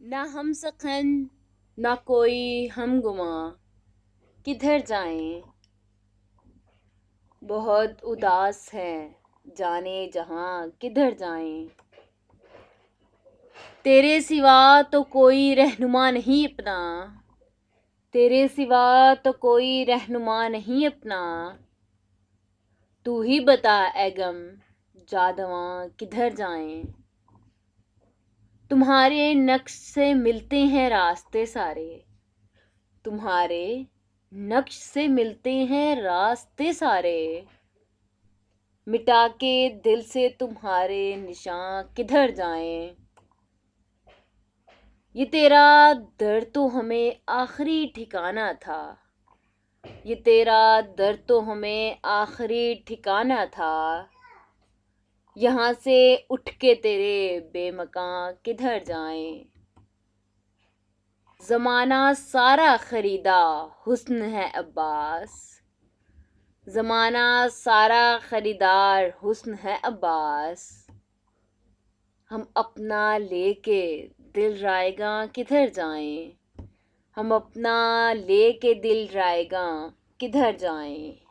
ना हम सखन ना कोई हम गुमा, किधर जाएं। बहुत उदास है जाने जहां किधर जाएं। तेरे सिवा तो कोई रहनुमा नहीं अपना, तेरे सिवा तो कोई रहनुमा नहीं अपना। तू ही बता ऐ गम जादवा किधर जाएं। तुम्हारे नक्श से मिलते हैं रास्ते सारे, तुम्हारे नक्श से मिलते हैं रास्ते सारे। मिटा के दिल से तुम्हारे निशान किधर जाएं। ये तेरा दर्द तो हमें आखिरी ठिकाना था, ये तेरा दर्द तो हमें आखिरी ठिकाना था। यहाँ से उठ के तेरे बेमकां किधर जाएं। ज़माना सारा खरीदा हुस्न है अब्बास, ज़माना सारा खरीदार हुस्न है अब्बास। हम अपना लेके दिल रायगा किधर जाएं, हम अपना लेके दिल रायगा किधर जाएं।